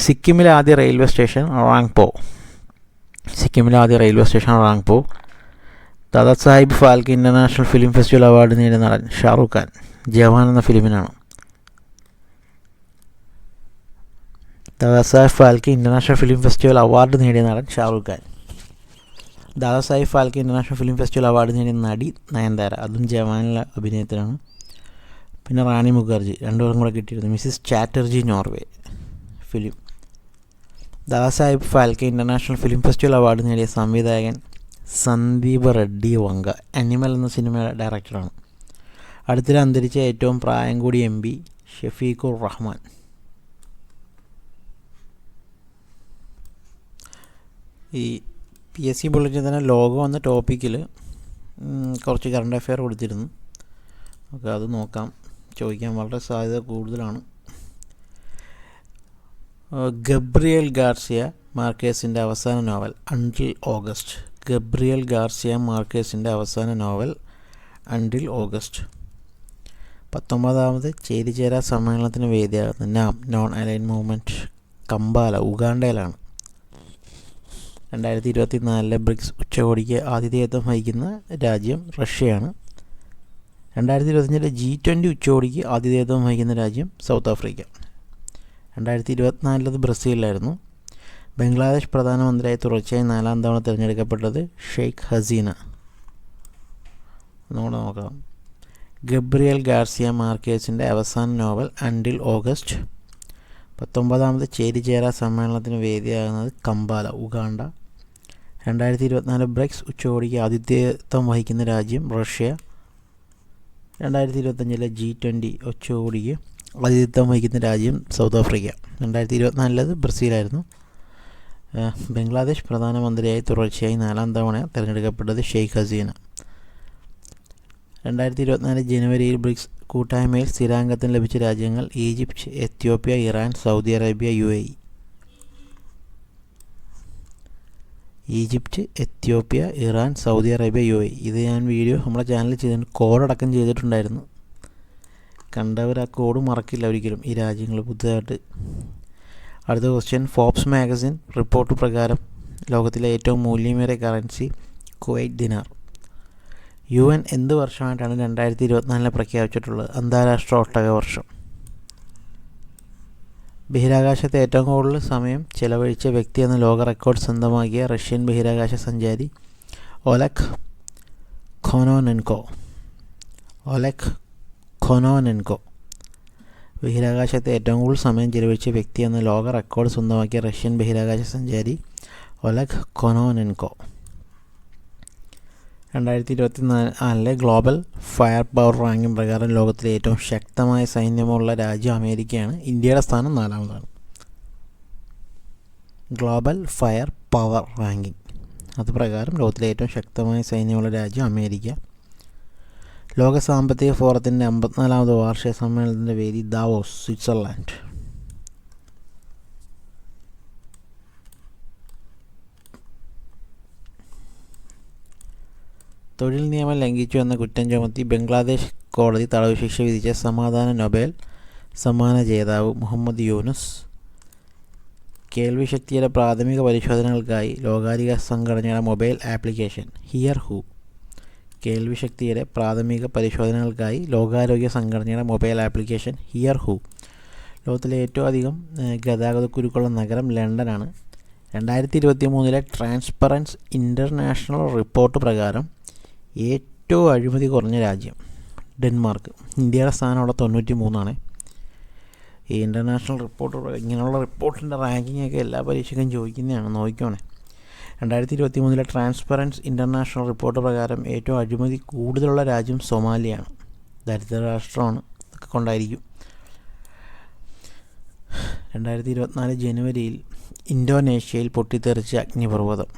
സിക്കിമിലെ ആദ്യ railway station Rangpo. Dadasaheb Phalke international film festival award നേടിയ നടൻ ഷാറൂഖ് ഖാൻ. ജവാൻ എന്ന ഫിലിമിനാണ്. Dadasaheb Phalke international film festival award നേടിയ നടൻ Shahrukh Khan. Dadasaheb Phalke international film festival award നേടിയ നടി നയൻതാര, അതും ജവാനിലെ അഭിനയത്തിലാണ്. പിന്നെ റാണി മുഖർജി, രണ്ടുപേരും കൂടെ കിട്ടിയിരുന്നു. Mrs Chatterjee Norway film. Dadasaheb Phalke international film festival award നേടിയ സംവിധായകൻ സന്ദീപ് റെഡ്ഡി വങ്ക, അനിമൽ എന്ന സിനിമയുടെ ഡയറക്ടറാണ്. അടുത്തിടെ അന്തരിച്ച ഏറ്റവും പ്രായം കൂടിയ MP ഷഫീഖുർ റഹ്മാൻ. ഈ PSC ബുള്ളറ്റിൽ തന്നെ ലോകം എന്ന ടോപ്പിക്കിൽ കുറച്ച് കറണ്ട് അഫെയർ കൊടുത്തിരുന്നു. നമുക്ക് അത് നോക്കാം, ചോദിക്കാൻ വളരെ സാധ്യത കൂടുതലാണ്. ഗബ്രിയേൽ ഗാർസിയ മാർക്കേസിൻ്റെ അവസാന novel until August. Gabriel Garcia മാർക്കേസിൻ്റെ അവസാന നോവൽ അണ്ടിൽ ഓഗസ്റ്റ്. 19ാമത് ചേരിചേരാ സമ്മേളനത്തിന് വേദിയാകുന്ന NAM non align movement Kampala, ഉഗാണ്ടയിലാണ്. 2024 ബ്രിക്സ് ഉച്ചകോടിക്ക് ആതിഥേയത്വം വഹിക്കുന്ന രാജ്യം റഷ്യയാണ്. 2025 G20 ഉച്ചകോടിക്ക് ആതിഥേയത്വം വഹിക്കുന്ന രാജ്യം സൗത്ത് ആഫ്രിക്ക. 2024 ബ്രസീലിലായിരുന്നു. ബംഗ്ലാദേശ് പ്രധാനമന്ത്രിയായി തുടർച്ചയായി 4ാം തവണ തിരഞ്ഞെടുക്കപ്പെട്ടത് ഷെയ്ഖ് ഹസീന. ഒന്നുകൂടെ നോക്കാം. ഗബ്രിയേൽ ഗാർസിയ മാർക്കേസിൻ്റെ അവസാന നോവൽ അണ്ടിൽ ഓഗസ്റ്റ്. 19ാമത് ചേരിചേരാ സമ്മേളനത്തിന് വേദിയാകുന്നത് കമ്പാല, ഉഗാണ്ട. 2024 ബ്രിക്സ് ഉച്ചകോടിക്ക് ആതിഥേയത്വം വഹിക്കുന്ന രാജ്യം റഷ്യ. 2025 G20 ഉച്ചകോടിക്ക് ആതിഥ്യം വഹിക്കുന്ന രാജ്യം സൗത്ത് ആഫ്രിക്ക. 2024 ബ്രസീലായിരുന്നു. ബംഗ്ലാദേശ് പ്രധാനമന്ത്രിയായി തുടർച്ചയായി 4ാം തവണ തിരഞ്ഞെടുക്കപ്പെട്ടത് ഷെയ്ഖ് ഹസീന. 2024 ജനുവരിയിൽ ബ്രിക്സ് കൂട്ടായ്മയിൽ സ്ഥിരാംഗത്വം ലഭിച്ച രാജ്യങ്ങൾ Egypt, Ethiopia, Iran, Saudi Arabia, UAE. Egypt, Ethiopia, Iran, Saudi Arabia, UAE. ഇത് ഞാൻ വീഡിയോ നമ്മുടെ ചാനലിൽ ചെയ്തിട്ടുണ്ട്, കോഡടക്കം ചെയ്തിട്ടുണ്ടായിരുന്നു. കണ്ടവർ ആ കോഡ് മറക്കില്ല ഒരിക്കലും, ഈ രാജ്യങ്ങൾ പുതുതായിട്ട്. അടുത്ത ക്വസ്റ്റ്യൻ. ഫോബ്സ് മാഗസിൻ റിപ്പോർട്ട് പ്രകാരം ലോകത്തിലെ ഏറ്റവും മൂല്യമേറിയ കറൻസി കുവൈറ്റ് ദിനാർ. UN എന്ത് വർഷമായിട്ടാണ് 2024 പ്രഖ്യാപിച്ചിട്ടുള്ളത്? അന്താരാഷ്ട്ര ഒട്ടക വർഷം. ബഹിരാകാശത്ത് ഏറ്റവും കൂടുതൽ സമയം ചെലവഴിച്ച വ്യക്തി എന്ന ലോക റെക്കോർഡ് സ്വന്തമാക്കിയ റഷ്യൻ ബഹിരാകാശ സഞ്ചാരി ഒലെഗ് ഖൊനോനെൻകോ. ബഹിരാകാശത്ത് ഏറ്റവും കൂടുതൽ സമയം ചെലവഴിച്ച വ്യക്തി എന്ന ലോക റെക്കോർഡ് സ്വന്തമാക്കിയ റഷ്യൻ ബഹിരാകാശ സഞ്ചാരി Oleg Kononenko. 2024 global fire power ranking പ്രകാരം ലോകത്തിലെ ഏറ്റവും ശക്തമായ സൈന്യമുള്ള രാജ്യം അമേരിക്കയാണ്. ഇന്ത്യയുടെ സ്ഥാനം 4ാമതാണ്. ഗ്ലോബൽ ഫയർ പവർ റാങ്കിംഗ് അത് പ്രകാരം ലോകത്തിലെ ഏറ്റവും ശക്തമായ സൈന്യമുള്ള രാജ്യം അമേരിക്ക. ലോക സാമ്പത്തിക ഫോറത്തിൻ്റെ 54ാമത് വാർഷിക സമ്മേളനത്തിൻ്റെ വേദി ദാവോസ്, സ്വിറ്റ്സർലാൻഡ്. തൊഴിൽ നിയമം ലംഘിച്ചു എന്ന കുറ്റം ചുമത്തി ബംഗ്ലാദേശ് കോടതി തടവ് ശിക്ഷ വിധിച്ച സമാധാന നൊബേൽ സമ്മാന ജേതാവ് മുഹമ്മദ് യൂനുസ് കേൾവിശക്തിയുടെ പ്രാഥമിക പരിശോധനകൾക്കായി ലോകാരോഗ്യ സംഘടനയുടെ മൊബൈൽ ആപ്ലിക്കേഷൻ ഹിയർ ഹൂ. കേൾവിശക്തിയുടെ പ്രാഥമിക പരിശോധനകൾക്കായി ലോകാരോഗ്യ സംഘടനയുടെ മൊബൈൽ ആപ്ലിക്കേഷൻ ഹിയർ ഹൂ. ലോകത്തിലെ ഏറ്റവും അധികം ഗതാഗതക്കുരുക്കുള്ള നഗരം ലണ്ടനാണ്. 2023 ട്രാൻസ്പറൻസ് ഇൻ്റർനാഷണൽ റിപ്പോർട്ട് പ്രകാരം ഏറ്റവും അഴിമതി കുറഞ്ഞ രാജ്യം ഡെൻമാർക്ക്. ഇന്ത്യയുടെ സ്ഥാനം അവിടെ 93ആണ്. ഈ ഇൻ്റർനാഷണൽ റിപ്പോർട്ട്, ഇങ്ങനെയുള്ള റിപ്പോർട്ടിൻ്റെ റാങ്കിങ്ങൊക്കെ എല്ലാ പരീക്ഷയ്ക്കും ചോദിക്കുന്നതാണ്, നോക്കിക്കോണേ. 2023 ട്രാൻസ്പറൻസ് ഇൻ്റർനാഷണൽ റിപ്പോർട്ട് പ്രകാരം ഏറ്റവും അഴിമതി കൂടുതലുള്ള രാജ്യം സൊമാലിയാണ്. ദരിദ്ര രാഷ്ട്രമാണ്, ഇതൊക്കെ കൊണ്ടായിരിക്കും. 2024 ജനുവരിയിൽ ഇന്തോനേഷ്യയിൽ പൊട്ടിത്തെറിച്ച അഗ്നിപർവ്വതം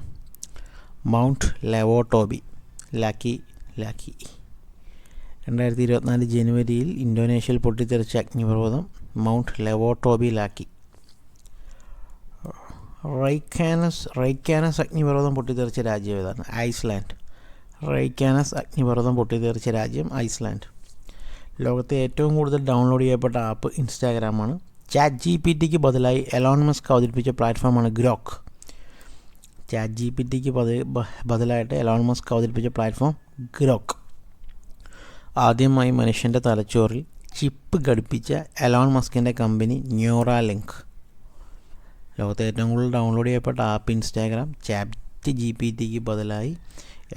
മൗണ്ട് ലെവോട്ടോബി, ലാക്കി. 2024 ജനുവരിയിൽ ഇന്തോനേഷ്യയിൽ പൊട്ടിത്തെറിച്ച അഗ്നിപർവ്വതം മൗണ്ട് ലെവോട്ടോബി, ലാക്കി. റൈക്കാനസ് അഗ്നിപർവ്വതം പൊട്ടിത്തെറിച്ച രാജ്യം ഏതാണ്? ഐസ്ലാൻഡ്. റൈക്കാനസ് അഗ്നിപർവ്വതം പൊട്ടിത്തെറിച്ച രാജ്യം ഐസ്ലാൻഡ്. ലോകത്തെ ഏറ്റവും കൂടുതൽ ഡൗൺലോഡ് ചെയ്യപ്പെട്ട ആപ്പ് ഇൻസ്റ്റാഗ്രാമാണ്. ChatGPTക്ക് ബദലായി എലോൺ മസ്ക് അവതരിപ്പിച്ച പ്ലാറ്റ്ഫോമാണ് ഗ്രോക്ക്. ChatGPTക്ക് ബദലായിട്ട് എലോൺ മസ്ക് അവതരിപ്പിച്ച പ്ലാറ്റ്ഫോം ഗ്രോക്ക്. ആദ്യമായി മനുഷ്യൻ്റെ തലച്ചോറിൽ ചിപ്പ് ഘടിപ്പിച്ച എലോൺ മസ്കിൻ്റെ കമ്പനി ന്യൂറാലിങ്ക്. ലോകത്തെ ഏറ്റവും കൂടുതൽ ഡൗൺലോഡ് ചെയ്യപ്പെട്ട ആപ്പ് ഇൻസ്റ്റാഗ്രാം. ChatGPTക്ക് ബദലായി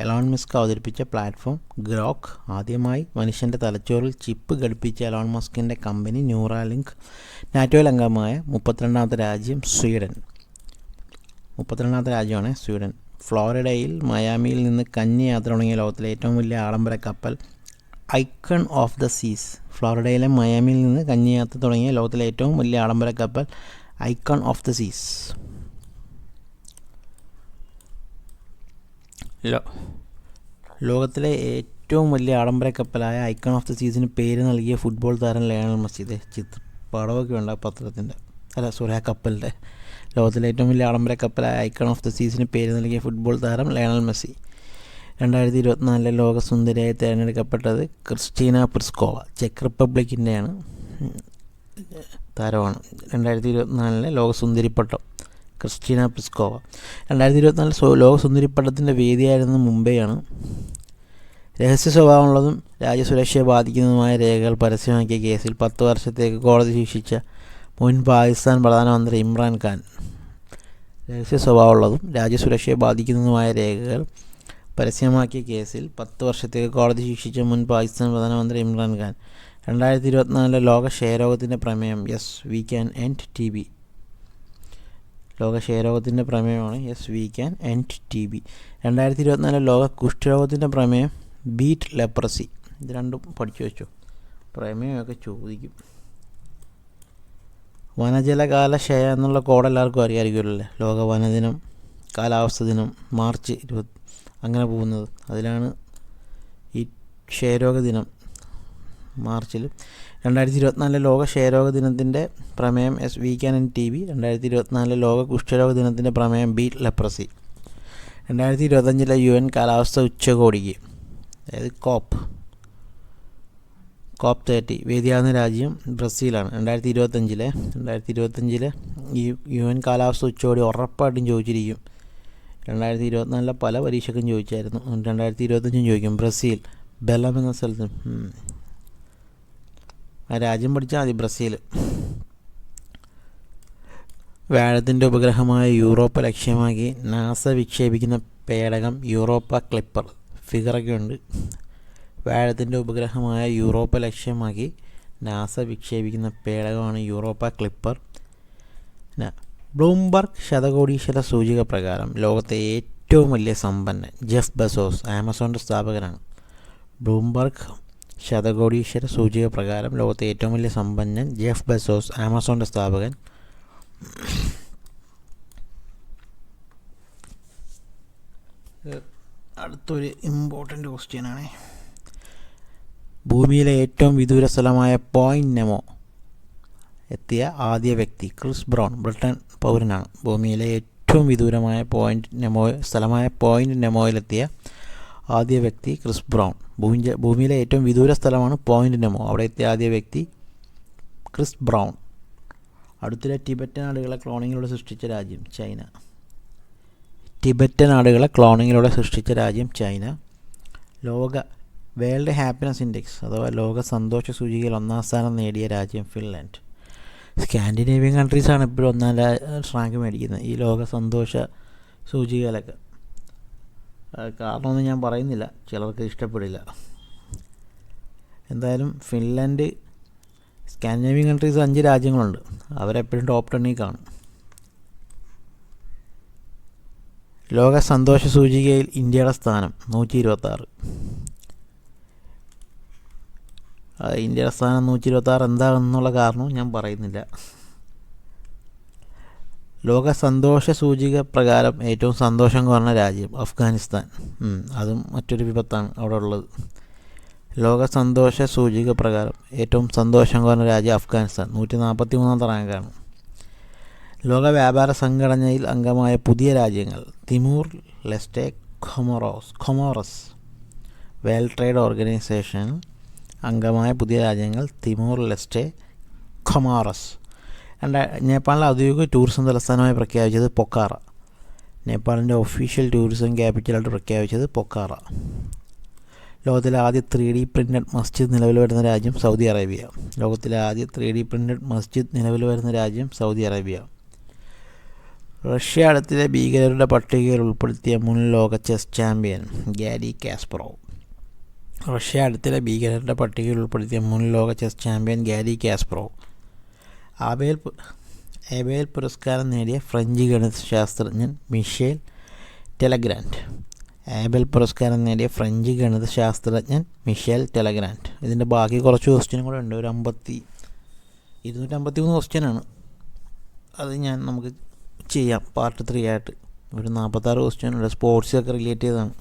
എലോൺ മസ്ക് അവതരിപ്പിച്ച പ്ലാറ്റ്ഫോം ഗ്രോക്ക്. ആദ്യമായി മനുഷ്യൻ്റെ തലച്ചോറിൽ ചിപ്പ് ഘടിപ്പിച്ച എലോൺ മസ്കിൻ്റെ കമ്പനി ന്യൂറാലിങ്ക്. നാറ്റോയിൽ അംഗമായ 32ാമത്തെ രാജ്യം സ്വീഡൻ. 32ാമത്തെ രാജ്യമാണ് സ്വീഡൻ. ഫ്ലോറിഡയിൽ മയാമിയിൽ നിന്ന് കന്നി യാത്ര തുടങ്ങിയ ലോകത്തിലെ ഏറ്റവും വലിയ ആഡംബര കപ്പൽ ഐക്കൺ ഓഫ് ദ സീസ്. ഫ്ലോറിഡയിലെ മയാമിയിൽ നിന്ന് കന്നി യാത്ര തുടങ്ങിയ ലോകത്തിലെ ഏറ്റവും വലിയ ആഡംബര കപ്പൽ ഐക്കൺ ഓഫ് ദ സീസ്. ലോകത്തിലെ ഏറ്റവും വലിയ ആഡംബര കപ്പലായ ഐക്കൺ ഓഫ് ദ സീസിന് പേര് നൽകിയ ഫുട്ബോൾ താരം ലയണൽ മെസ്സി. പടമൊക്കെ ഉണ്ട് പത്രത്തിൻ്റെ, ആ കപ്പലിൻ്റെ. ലോകത്തിലെ ഏറ്റവും വലിയ ആഡംബര കപ്പലായ ഐക്കൺ ഓഫ് ദ സീസിന് പേര് നൽകിയ ഫുട്ബോൾ താരം ലയണൽ മെസ്സി. 2024 ലോക സുന്ദരിയായി തിരഞ്ഞെടുക്കപ്പെട്ടത് ക്രിസ്റ്റീന പ്ലിസ്കോവ. ചെക്ക് റിപ്പബ്ലിക്കിൻ്റെയാണ് താരമാണ്. 2024 ലോക സുന്ദരിപ്പട്ടം ക്രിസ്റ്റീന പ്ലിസ്കോവ. 2024 ലോക സുന്ദരിപ്പട്ടത്തിൻ്റെ വേദിയായിരുന്നത് മുംബൈയാണ്. രഹസ്യ സ്വഭാവമുള്ളതും രാജ്യസുരക്ഷയെ ബാധിക്കുന്നതുമായ രേഖകൾ പരസ്യമാക്കിയ കേസിൽ 10 വർഷത്തേക്ക് കോടതി ശിക്ഷിച്ച മുൻ പാകിസ്ഥാൻ പ്രധാനമന്ത്രി ഇമ്രാൻഖാൻ. രഹസ്യ സ്വഭാവമുള്ളതും രാജ്യസുരക്ഷയെ ബാധിക്കുന്നതുമായ രേഖകൾ പരസ്യമാക്കിയ കേസിൽ 10 വർഷത്തേക്ക് കോടതി ശിക്ഷിച്ച മുൻ പാകിസ്ഥാൻ പ്രധാനമന്ത്രി ഇമ്രാൻഖാൻ. 2024 ലോക ക്ഷയരോഗത്തിൻ്റെ പ്രമേയം yes we can end TB. ലോക ക്ഷയരോഗത്തിൻ്റെ പ്രമേയമാണ് yes we can end TB. 2024 ലോക കുഷ്ഠരോഗത്തിൻ്റെ പ്രമേയം ബീറ്റ് ലെപ്രസി. ഇത് രണ്ടും പഠിച്ചു വെച്ചു, പ്രമേയമൊക്കെ ചോദിക്കും. വനജലകാല ക്ഷയ എന്നുള്ള കോഡ് എല്ലാവർക്കും അറിയാമായിരിക്കുമല്ലേ. ലോക വനദിനം, കാലാവസ്ഥ ദിനം, മാർച്ച് 20 അങ്ങനെ പോകുന്നത്. അതിലാണ് ഈ ക്ഷയരോഗ ദിനം മാർച്ചിൽ. 2024 ലോക ക്ഷയരോഗ ദിനത്തിൻ്റെ പ്രമേയം yes we can end TB. 2024 ലോക കുഷ്ഠരോഗ ദിനത്തിൻ്റെ പ്രമേയം ബീറ്റ് ലെപ്രസി. 2025 UN കാലാവസ്ഥ ഉച്ചകോടിക്ക്, അതായത് COP 30 വേദിയാകുന്ന രാജ്യം ബ്രസീലാണ്. 2025 ഈ UN കാലാവസ്ഥ ഉച്ചകോടി ഉറപ്പായിട്ടും ചോദിച്ചിരിക്കും. 2024 പല പരീക്ഷയ്ക്കും ചോദിച്ചായിരുന്നു. 2025 ചോദിക്കും. ബ്രസീൽ, ബെലം എന്ന സ്ഥലത്ത്. ആ രാജ്യം പഠിച്ചാൽ മതി, ബ്രസീൽ. വ്യാഴത്തിൻ്റെ ഉപഗ്രഹമായ യൂറോപ്പ ലക്ഷ്യമാക്കി നാസ വിക്ഷേപിക്കുന്ന പേടകം യൂറോപ്പ ക്ലിപ്പർ. ഫിഗറൊക്കെ ഉണ്ട്. വ്യാഴത്തിൻ്റെ ഉപഗ്രഹമായ യൂറോപ്പ ലക്ഷ്യമാക്കി നാസ വിക്ഷേപിക്കുന്ന പേടകമാണ് യൂറോപ്പ ക്ലിപ്പർ. ബ്ലൂംബർഗ് ശതകോടീശ്വര സൂചിക പ്രകാരം ലോകത്തെ ഏറ്റവും വലിയ സമ്പന്നൻ ജെഫ് ബെസോസ്, ആമസോണിൻ്റെ സ്ഥാപകനാണ്. ബ്ലൂംബർഗ് ശതകോടീശ്വര സൂചിക പ്രകാരം ലോകത്തെ ഏറ്റവും വലിയ സമ്പന്നൻ ജെഫ് ബെസോസ്, ആമസോണിൻ്റെ സ്ഥാപകൻ. അടുത്തൊരു ഇമ്പോർട്ടൻ്റ് ക്വസ്റ്റ്യനാണ്. ഭൂമിയിലെ ഏറ്റവും വിദൂര സ്ഥലമായ പോയിൻ്റ് നെമോ എത്തിയ ആദ്യ വ്യക്തി ക്രിസ് ബ്രൗൺ, ബ്രിട്ടൻ പൗരനാണ്. ഭൂമിയിലെ ഏറ്റവും വിദൂരമായ സ്ഥലമായ പോയിൻ്റ് നെമോയിലെത്തിയ ആദ്യ വ്യക്തി ക്രിസ് ബ്രൗൺ. ഭൂമിയിലെ ഏറ്റവും വിദൂര സ്ഥലമാണ് പോയിൻ്റ് നെമോ. അവിടെ എത്തിയ ആദ്യ വ്യക്തി ക്രിസ് ബ്രൗൺ. അടുത്തിടെ ടിബറ്റൻ ആടുകളെ ക്ലോണിങ്ങിലൂടെ സൃഷ്ടിച്ച രാജ്യം ചൈന. ടിബറ്റൻ ആടുകളെ ക്ലോണിങ്ങിലൂടെ സൃഷ്ടിച്ച രാജ്യം ചൈന. വേൾഡ് ഹാപ്പിനെസ് ഇൻഡെക്സ് അഥവാ ലോക സന്തോഷ സൂചികയിൽ 1ാം സ്ഥാനം നേടിയ രാജ്യം ഫിൻലാൻഡ്. സ്കാൻഡിനേവിയൻ കൺട്രീസാണ് ഇപ്പോഴും 1ാം റാങ്ക് മേടിക്കുന്നത് ഈ ലോക സന്തോഷ സൂചികയിലൊക്കെ. കാരണമൊന്നും ഞാൻ പറയുന്നില്ല, ചിലർക്ക് ഇഷ്ടപ്പെടില്ല. എന്തായാലും ഫിൻലാൻഡ്, സ്കാൻഡിനേവിയൻ കൺട്രീസ് 5 രാജ്യങ്ങളുണ്ട്, അവരെപ്പോഴും ടോപ്പ് 10 കാണും. ലോക സന്തോഷ സൂചികയിൽ ഇന്ത്യയുടെ സ്ഥാനം 126. ഇന്ത്യയുടെ സ്ഥാനം 126 എന്താണെന്നുള്ള കാരണവും ഞാൻ പറയുന്നില്ല. ലോക സന്തോഷ സൂചിക പ്രകാരം ഏറ്റവും സന്തോഷം കുറഞ്ഞ രാജ്യം അഫ്ഗാനിസ്ഥാൻ. അതും മറ്റൊരു വിപത്താണ് അവിടെ ഉള്ളത്. ലോക സന്തോഷ സൂചിക പ്രകാരം ഏറ്റവും സന്തോഷം കുറഞ്ഞ രാജ്യം അഫ്ഗാനിസ്ഥാൻ, 143ാമത്തെ റാങ്കാണ്. ലോക വ്യാപാര സംഘടനയിൽ അംഗമായ പുതിയ രാജ്യങ്ങൾ Timor Leste, Comoros. World Trade Organization അംഗമായ പുതിയ രാജ്യങ്ങൾ തിമൂർ ലെസ്റ്റെ, കൊമോറസ്. നേപ്പാളിലെ ഔദ്യോഗിക ടൂറിസം തലസ്ഥാനമായി പ്രഖ്യാപിച്ചത് പൊക്കാറ. നേപ്പാളിൻ്റെ ഒഫീഷ്യൽ ടൂറിസം ക്യാപിറ്റലായിട്ട് പ്രഖ്യാപിച്ചത് പൊക്കാറ. ലോകത്തിലെ ആദ്യ 3D പ്രിൻ്റഡ് മസ്ജിദ് നിലവിൽ വരുന്ന രാജ്യം സൗദി അറേബ്യ. ലോകത്തിലെ ആദ്യ 3D പ്രിൻ്റഡ് മസ്ജിദ് നിലവിൽ വരുന്ന രാജ്യം സൗദി അറേബ്യ. റഷ്യ അടുത്തിടെ ഭീകരരുടെ പട്ടികയിൽ ഉൾപ്പെടുത്തിയ മുൻ ലോക chess champion Gary Kasparov. Russia അടുത്തിടെ ഭീകരരുടെ പട്ടികയിൽ ഉൾപ്പെടുത്തിയ മുൻ ലോക chess champion Gary Kasparov. Abel പുരസ്കാരം നേടിയ ഫ്രഞ്ച് ഗണിതശാസ്ത്രജ്ഞൻ മിഷേൽ ടെലഗ്രാൻഡ്. ആബേൽ പുരസ്കാരം നേടിയ ഫ്രഞ്ച് ഗണിതശാസ്ത്രജ്ഞൻ മിഷേൽ ടെലഗ്രാൻഡ്. ഇതിൻ്റെ ബാക്കി കുറച്ച് ക്വസ്റ്റ്യനും കൂടെ ഉണ്ട്. 253 ക്വസ്റ്റ്യനാണ്. അത് നമുക്ക് ചെയ്യാം പാർട്ട് 3 ആയിട്ട്. ഒരു 46 ക്വസ്റ്റ്യനുണ്ട്. സ്പോർട്സൊക്കെ റിലേറ്റ് ചെയ്തതാണ്.